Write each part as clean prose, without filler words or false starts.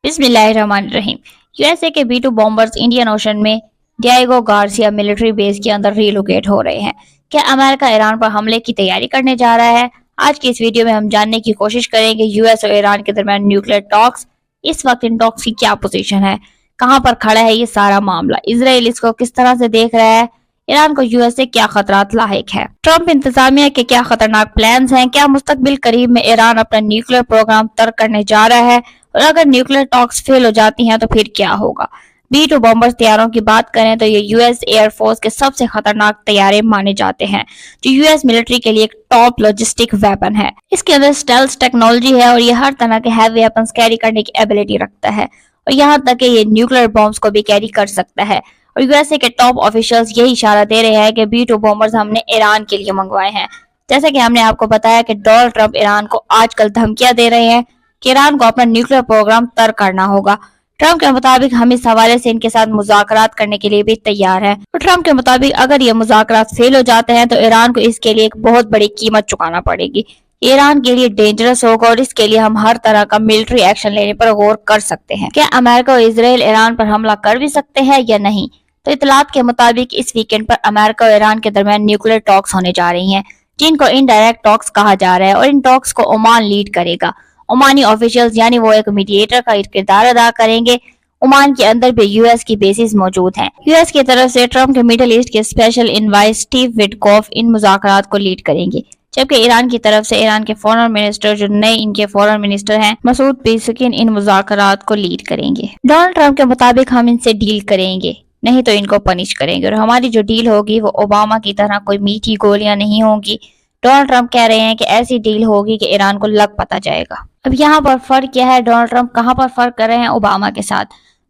बिस्मिल्लाहिर्रहमानिर्रहीम। यूएसए के B-2 bombers Indian ocean में डिएगो गार्सिया मिलिट्री बेस के अंदर रीलोकेट हो रहे हैं। क्या अमेरिका ईरान पर हमले की तैयारी करने जा रहा है? आज की इस वीडियो में हम जानने की कोशिश करेंगे यूएस और ईरान के दरमियान न्यूक्लियर टॉक्स, इस वक्त इन टॉक्स की क्या पोजीशन है, कहां पर खड़ा है ये सारा मामला, इजराइल इसको किस तरह से देख रहा है, ईरान को यूएस से क्या खतरात लाहिक है, ट्रंप इंतजामिया के क्या खतरनाक प्लान्स हैं, क्या मुस्तकबिल करीब में ईरान अपना न्यूक्लियर प्रोग्राम तर्क करने जा रहा है और अगर न्यूक्लियर टॉक्स फेल हो जाती हैं तो फिर क्या होगा। B-2 बॉम्बर्स तैयारों की बात करें तो ये यूएस एयरफोर्स के सबसे खतरनाक तैयारे माने जाते हैं, जो यूएस मिलिट्री के लिए एक टॉप लॉजिस्टिक वेपन है। इसके अंदर स्टेल्थ टेक्नोलॉजी है और ये हर तरह के हैवी वेपन्स कैरी करने की एबिलिटी रखता है और यहाँ तक कि ये न्यूक्लियर बॉम्ब्स को भी कैरी कर सकता है। और यूएसए के टॉप ऑफिशियल्स यही इशारा दे रहे हैं कि B-2 बॉम्बर्स हमने ईरान के लिए मंगवाए हैं। जैसे कि हमने आपको बताया कि डोनाल्ड ट्रंप ईरान को आजकल धमकियां दे रहे हैं कि ईरान को अपना न्यूक्लियर प्रोग्राम तर्क करना होगा। ट्रंप के मुताबिक हम इस हवाले से इनके साथ मुज़ाकरात करने के लिए भी तैयार हैं। और ट्रंप के मुताबिक अगर ये मुज़ाकरात फेल हो जाते हैं तो ईरान को इसके लिए एक बहुत बड़ी कीमत चुकाना पड़ेगी। ईरान के लिए डेंजरस होगा और इसके लिए हम हर तरह का मिलिट्री एक्शन लेने पर गौर कर सकते हैं। क्या अमेरिका और इजराइल ईरान पर हमला कर भी सकते हैं या नहीं? तो इतलात के मुताबिक इस वीकेंड पर अमेरिका और ईरान के दरमियान न्यूक्लियर टॉक्स होने जा रही हैं, जिनको इनडायरेक्ट टॉक्स कहा जा रहा है और इन टॉक्स को ओमान लीड करेगा। ओमानी ऑफिशियल्स यानी वो एक मीडिएटर का किरदार अदा करेंगे। ओमान के अंदर भी यूएस की बेसिस मौजूद हैं। यूएस की तरफ से ट्रंप के मिडिल ईस्ट के स्पेशल इनवाइट स्टीव विटकॉफ इन मुज़ाकरात को लीड करेंगे, जबकि ईरान की तरफ से ईरान के फॉरेन मिनिस्टर जो नए इनके फॉरेन मिनिस्टर हैं मसूद पेज़ेशकियान इन मुज़ाकरात को लीड करेंगे। डोनाल्ड ट्रंप के मुताबिक हम इनसे डील करेंगे, नहीं तो इनको पनिश करेंगे और हमारी जो डील होगी वो ओबामा की तरह कोई मीठी गोलियां नहीं होंगी। डोनाल्ड ट्रंप कह रहे हैं कि ऐसी डील होगी कि ईरान को लग पता जाएगा। अब यहाँ पर फर्क क्या है, डोनाल्ड ट्रंप कहाँ पर फर्क कर रहे हैं ओबामा के साथ।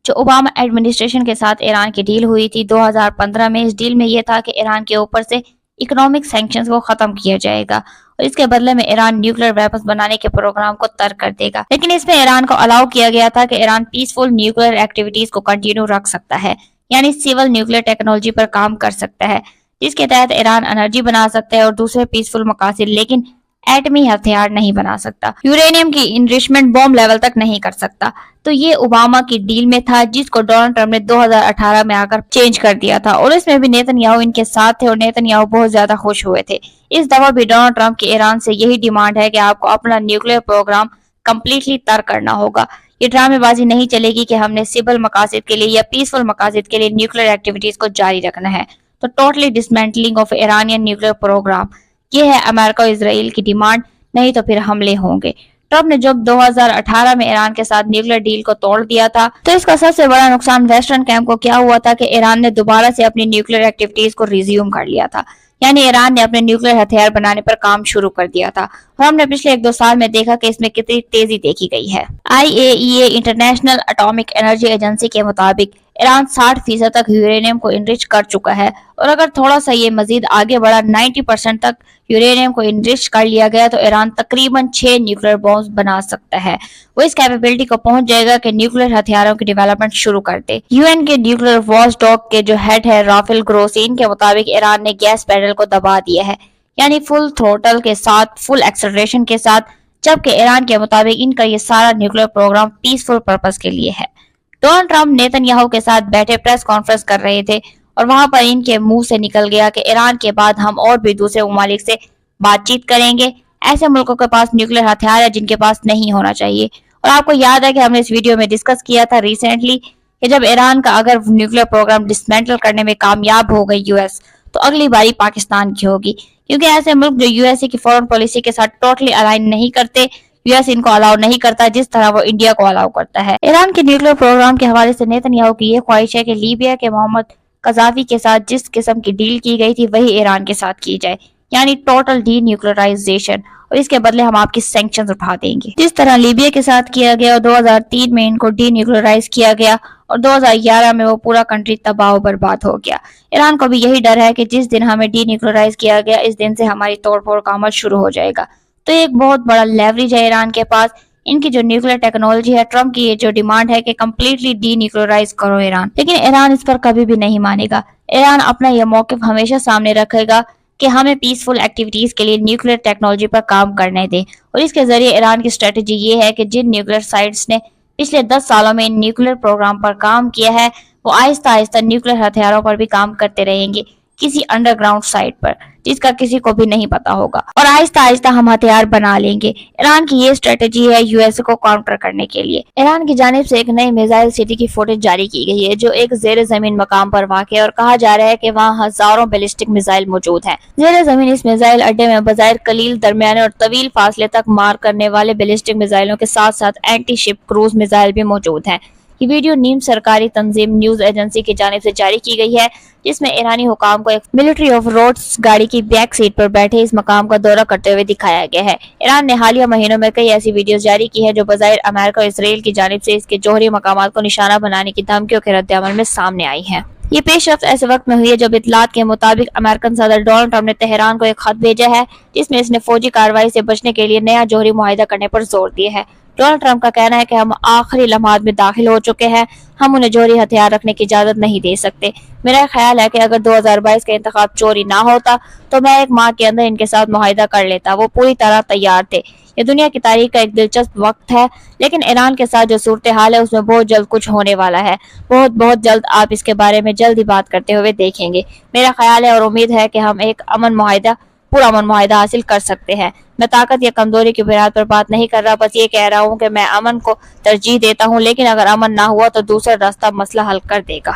जो ओबामा एडमिनिस्ट्रेशन के साथ ईरान की डील हुई थी 2015 में, इस डील में यह था कि ईरान के ऊपर से इकोनॉमिक सैंक्शंस को खत्म किया जाएगा और इसके बदले में ईरान न्यूक्लियर वेपन्स बनाने के प्रोग्राम को तर्क कर देगा। लेकिन इसमें ईरान को अलाउ किया गया था कि ईरान पीसफुल न्यूक्लियर एक्टिविटीज को कंटिन्यू रख सकता है, यानी सिविल न्यूक्लियर टेक्नोलॉजी पर काम कर सकता है, जिसके तहत ईरान एनर्जी बना सकता है और दूसरे पीसफुल मकासद, लेकिन एटमी हथियार नहीं बना सकता, यूरेनियम की इनरिचमेंट बॉम्ब लेवल तक नहीं कर सकता। तो ये ओबामा की डील में था, जिसको डोनाल्ड ट्रंप ने 2018 में आकर चेंज कर दिया था और इसमें भी नेतन्याहू इनके साथ थे और नेतन्याहू बहुत ज्यादा खुश हुए थे। इस दफा भी डोनाल्ड ट्रंप की ईरान से यही डिमांड है कि आपको अपना न्यूक्लियर प्रोग्राम कम्प्लीटली तर्क करना होगा। ये ड्रामेबाजी नहीं चलेगी कि हमने सिविल मकासद के लिए या पीसफुल मकासद के लिए न्यूक्लियर एक्टिविटीज को जारी रखना है। तो totally dismantling of Iranian nuclear programme, ये है अमेरिका और इजराइल की डिमांड, नहीं तो फिर हमले होंगे। ट्रंप ने जब 2018 में ईरान के साथ न्यूक्लियर डील को तोड़ दिया था तो इसका सबसे बड़ा नुकसान वेस्टर्न कैंप को क्या हुआ था कि ईरान ने दोबारा से अपनी न्यूक्लियर एक्टिविटीज को रिज्यूम कर लिया था, यानी ईरान ने अपने न्यूक्लियर हथियार बनाने पर काम शुरू कर दिया था और हमने पिछले 1-2 साल में देखा कि इसमें कितनी तेजी देखी गई है। IAEA international atomic energy agency के मुताबिक ईरान 60% तक यूरेनियम को इनरिच कर चुका है और अगर थोड़ा सा ये मजीद आगे बढ़ा 90% तक यूरेनियम को इनरिच कर लिया गया तो ईरान तकरीबन 6 न्यूक्लियर बॉम्ब्स बना सकता है। वो इस कैपेबिलिटी को पहुंच जाएगा कि न्यूक्लियर हथियारों की डेवलपमेंट शुरू कर दे। यूएन के न्यूक्लियर वॉच डॉग के जो हेड है राफेल ग्रोसी के मुताबिक ईरान ने गैस पेडल को दबा दिया है, यानी फुल थ्रोटल के साथ, फुल एक्सेलरेशन के साथ, जबकि ईरान के मुताबिक इनका ये सारा न्यूक्लियर प्रोग्राम पीसफुल पर्पस के लिए है। डोनाल्ड ट्रंप नेतन्याहू के साथ बैठे प्रेस कॉन्फ्रेंस कर रहे थे और वहां पर इनके मुंह से निकल गया कि ईरान के बाद हम और भी दूसरे ममालिक से बातचीत करेंगे, ऐसे मुल्कों के पास न्यूक्लियर हथियार है जिनके पास नहीं होना चाहिए। और आपको याद है कि हमने इस वीडियो में डिस्कस किया था रिसेंटली कि जब ईरान का अगर न्यूक्लियर प्रोग्राम डिसमेंटल करने में कामयाब हो गई यूएस, तो अगली बारी पाकिस्तान की होगी, क्योंकि ऐसे मुल्क जो यूएसए की फॉरेन पॉलिसी के साथ टोटली अलाइन नहीं करते, यूएस इनको अलाउ नहीं करता जिस तरह वो इंडिया को अलाउ करता है। ईरान के न्यूक्लियर प्रोग्राम के हवाले से नेतन्याहू की ये ख्वाहिश है कि लीबिया के मोहम्मद कजाफी के साथ जिस किस्म की डील की गई थी वही ईरान के साथ की जाए, यानी टोटल डी न्यूक्लियराइजेशन, और इसके बदले हम आपकी सैंक्शंस उठा देंगे। जिस तरह लीबिया के साथ किया गया और 2003 में इनको डी न्यूक्लियराइज किया गया और 2011 में वो पूरा कंट्री तबाह बर्बाद हो गया। ईरान को भी यही डर है कि जिस दिन हमें डी न्यूक्लियराइज किया गया इस दिन से हमारी तोड़फोड़ का अमल शुरू हो जाएगा। तो एक बहुत बड़ा लेवरेज है ईरान के पास। इनकी जो न्यूक्लियर टेक्नोलॉजी है, ट्रंप की ये जो डिमांड है कि कम्प्लीटली डी न्यूक्लियराइज करो ईरान, लेकिन ईरान इस पर कभी भी नहीं मानेगा। ईरान अपना यह मौकिफ हमेशा सामने रखेगा कि हमें पीसफुल एक्टिविटीज के लिए न्यूक्लियर टेक्नोलॉजी पर काम करने दें और इसके जरिए ईरान की स्ट्रेटेजी ये है कि जिन न्यूक्लियर साइट्स ने पिछले 10 सालों में न्यूक्लियर प्रोग्राम पर काम किया है, वो आहिस्ता आहिस्ता न्यूक्लियर हथियारों पर भी काम करते रहेंगे, किसी अंडरग्राउंड साइट पर जिसका किसी को भी नहीं पता होगा, और आहिस्ता आहिस्ता हम हथियार बना लेंगे। ईरान की ये स्ट्रेटेजी है यूएसए को काउंटर करने के लिए। ईरान की जानिब से एक नई मिसाइल सिटी की फुटेज जारी की गई है जो एक जेर जमीन मकाम पर वाक़ है, और कहा जा रहा है कि वहाँ हजारों बैलिस्टिक मिसाइल मौजूद हैं। जेर जमीन इस मिसाइल अड्डे में बजाय कलील, दरमियाने और तवील फासले तक मार करने वाले बैलिस्टिक मिसाइलों के साथ साथ एंटी शिप क्रूज मिसाइल भी मौजूद हैं। ये वीडियो नीम सरकारी तंजीम न्यूज एजेंसी की जानिब से जारी की गई है, जिसमें ईरानी हुकाम को एक मिलिट्री ऑफ रोड्स गाड़ी की बैक सीट पर बैठे इस मकाम का दौरा करते हुए दिखाया गया है। ईरान ने हालिया महीनों में कई ऐसी वीडियोस जारी की है जो बज़ाहिर अमेरिका और इसराइल की जानिब से इसके जौहरी मकामात को निशाना बनाने की धमकियों के रद्द-ए-अमल में सामने आई है। ये पेशरफ्त ऐसे वक्त में हुई है जब इत्तलात के मुताबिक अमेरिकन सदर डोनाल्ड ट्रंप ने तेहरान को एक खत भेजा है, जिसमें इसने फौजी कार्रवाई से बचने के लिए नया जौहरी मुआहिदा करने पर जोर दिया है। डोनाल्ड ट्रंप का कहना है कि हम आखिरी लम्हात में दाखिल हो चुके हैं, हम उन्हें जौहरी हथियार रखने की इजाजत नहीं दे सकते। मेरा ख्याल है कि अगर 2022 का इंतखाब चोरी ना होता तो मैं एक माह के अंदर इनके साथ मुआहिदा कर लेता। वो पूरी तरह तैयार थे। ये दुनिया की तारीख का एक दिलचस्प वक्त है, लेकिन ईरान के साथ जो सूरत हाल है उसमें बहुत जल्द कुछ होने वाला है। बहुत बहुत जल्द आप इसके बारे में जल्द ही बात करते हुए देखेंगे। मेरा ख्याल है और उम्मीद है कि हम एक पूरा अमन मुआहिदा हासिल कर सकते हैं। मैं ताकत या कमजोरी की बुनियाद पर बात नहीं कर रहा, बस ये कह रहा हूँ कि मैं अमन को तरजीह देता हूँ, लेकिन अगर अमन ना हुआ तो दूसरा रास्ता मसला हल कर देगा।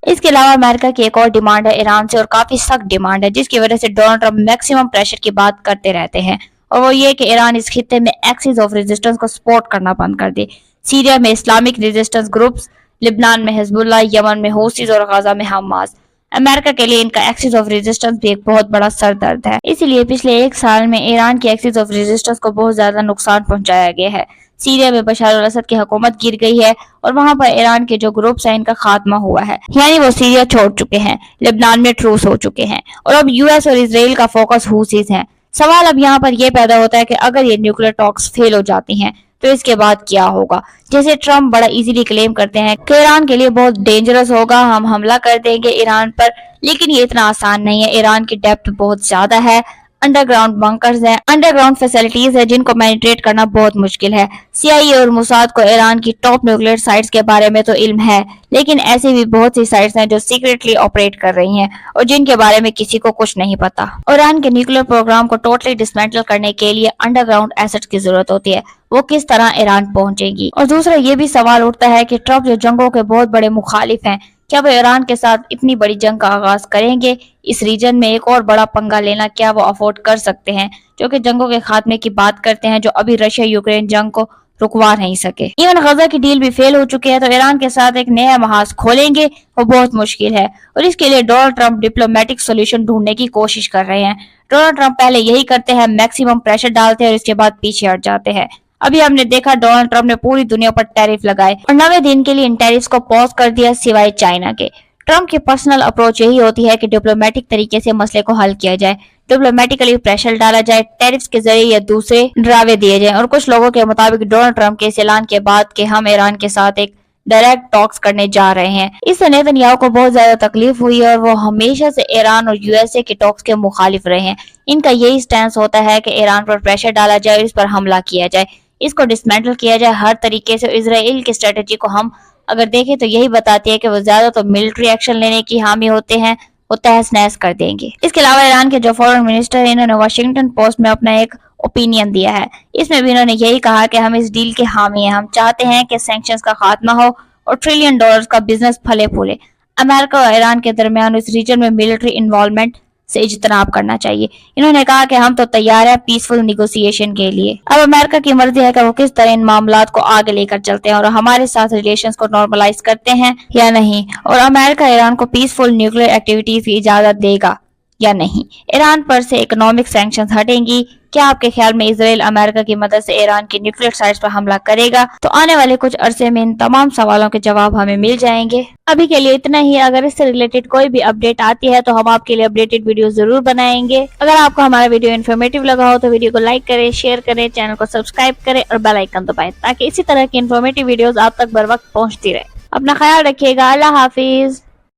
इसके अलावा अमेरिका की एक और डिमांड है ईरान से, और काफी सख्त डिमांड है, जिसकी वजह से डोनाल्ड ट्रंप मैक्सिमम प्रेशर की बात करते रहते हैं, और वो ये कि ईरान इस खित्ते में एक्सिस ऑफ रेजिस्टेंस को सपोर्ट करना बंद कर दे। सीरिया में इस्लामिक रेजिस्टेंस ग्रुप्स, लिबनान में हिजबुल्लाह, यमन में हूसीज और गाजा में हमास। अमेरिका के लिए इनका एक्सिस ऑफ रेजिस्टेंस भी एक बहुत बड़ा सरदर्द है। इसीलिए पिछले एक साल में ईरान की एक्सिस ऑफ रेजिस्टेंस को बहुत ज्यादा नुकसान पहुंचाया गया है। सीरिया में बशार अल असद की हुकूमत गिर गई है, और वहां पर ईरान के जो ग्रुप्स हैं इनका खात्मा हुआ है, यानी वो सीरिया छोड़ चुके हैं। लिबनान में ट्रूस हो चुके हैं, और अब यूएस और इसराइल का फोकस हूसीज है। सवाल अब यहाँ पर यह पैदा होता है कि अगर ये न्यूक्लियर टॉक्स फेल हो जाती हैं तो इसके बाद क्या होगा। जैसे ट्रंप बड़ा इजीली क्लेम करते हैं कि ईरान के लिए बहुत डेंजरस होगा, हम हमला कर देंगे ईरान पर, लेकिन ये इतना आसान नहीं है। ईरान की डेप्थ बहुत ज्यादा है, अंडरग्राउंड बंकर्स हैं, अंडरग्राउंड फैसिलिटीज है जिनको मैनिपुलेट करना बहुत मुश्किल है। सीआईए और मोसाद को ईरान की टॉप न्यूक्लियर साइट्स के बारे में तो इल्म है, लेकिन ऐसी भी बहुत सी साइट्स हैं जो सीक्रेटली ऑपरेट कर रही हैं और जिनके बारे में किसी को कुछ नहीं पता। ईरान के न्यूक्लियर प्रोग्राम को टोटली डिसमेंटल करने के लिए अंडरग्राउंड एसेट्स की जरूरत होती है। वो किस तरह ईरान पहुंचेगी? और दूसरा ये भी सवाल उठता है कि ट्रंप जो जंगों के बहुत बड़े मुखालिफ हैं, क्या वो ईरान के साथ इतनी बड़ी जंग का आगाज करेंगे? इस रीजन में एक और बड़ा पंगा लेना क्या वो अफोर्ड कर सकते हैं, जो कि जंगों के खात्मे की बात करते हैं, जो अभी रशिया यूक्रेन जंग को रुकवा नहीं सके। इवन गजा की डील भी फेल हो चुकी है, तो ईरान के साथ एक नया महाज खोलेंगे वो बहुत मुश्किल है, और इसके लिए डोनाल्ड ट्रंप डिप्लोमेटिक सोल्यूशन ढूंढने की कोशिश कर रहे हैं। डोनाल्ड ट्रंप पहले यही करते हैं, मैक्सिमम प्रेशर डालते हैं और इसके बाद पीछे हट जाते हैं। अभी हमने देखा डोनाल्ड ट्रंप ने पूरी दुनिया पर टैरिफ लगाए और 90 दिन के लिए इन टैरिफ्स को पॉज कर दिया सिवाय चाइना के। ट्रंप की पर्सनल अप्रोच यही होती है कि डिप्लोमेटिक तरीके से मसले को हल किया जाए, डिप्लोमेटिकली प्रेशर डाला जाए, टैरिफ्स के जरिए या दूसरे डरावे दिए जाए। और कुछ लोगों के मुताबिक डोनाल्ड ट्रंप के इस ऐलान के बाद कि हम ईरान के साथ एक डायरेक्ट टॉक्स करने जा रहे हैं, इससे नेतन्याहू को बहुत ज्यादा तकलीफ हुई है, और वो हमेशा से ईरान और यूएसए के टॉक्स के मुखालिफ रहे हैं। इनका यही स्टैंस होता है कि ईरान पर प्रेशर डाला जाए और इस पर हमला किया जाए, इसको डिसमेंटल किया जाए हर तरीके से। इजराइल की स्ट्रेटेजी को हम अगर देखें तो यही बताती है कि वो ज्यादा तो मिलिट्री एक्शन लेने की हामी होते हैं, वो तहस नहस कर देंगे। इसके अलावा ईरान के जो फॉरेन मिनिस्टर है, इन्होंने वाशिंगटन पोस्ट में अपना एक ओपिनियन दिया है। इसमें भी इन्होंने यही कहा कि हम इस डील के हामी हैं, हम चाहते हैं कि सैंक्शंस का खात्मा हो और $1 ट्रिलियन का बिजनेस फले फूले। अमेरिका और ईरान के दरमियान इस रीजन में मिलिट्री इन्वॉल्वमेंट से इज्तनाब करना चाहिए। इन्होंने कहा कि हम तो तैयार हैं पीसफुल निगोसिएशन के लिए। अब अमेरिका की मर्जी है कि वो किस तरह इन मामलात को आगे लेकर चलते हैं और हमारे साथ रिलेशंस को नॉर्मलाइज करते हैं या नहीं, और अमेरिका ईरान को पीसफुल न्यूक्लियर एक्टिविटीज की इजाजत देगा या नहीं। ईरान पर से इकोनॉमिक सैंक्शंस हटेंगी। क्या आपके ख्याल में इजराइल अमेरिका की मदद से ईरान की न्यूक्लियर साइट्स पर हमला करेगा? तो आने वाले कुछ अरसे में इन तमाम सवालों के जवाब हमें मिल जाएंगे। अभी के लिए इतना ही। अगर इससे रिलेटेड कोई भी अपडेट आती है तो हम आपके लिए अपडेटेड वीडियो जरूर बनाएंगे। अगर आपको हमारा वीडियो इन्फॉर्मेटिव लगा हो तो वीडियो को लाइक करें, शेयर करें, चैनल को सब्सक्राइब करें और बेल आइकन दबाएं ताकि इसी तरह की इन्फॉर्मेटिव वीडियोस आप तक बर वक्त पहुंचती रहे। अपना ख्याल रखिएगा। अल्लाह हाफिज।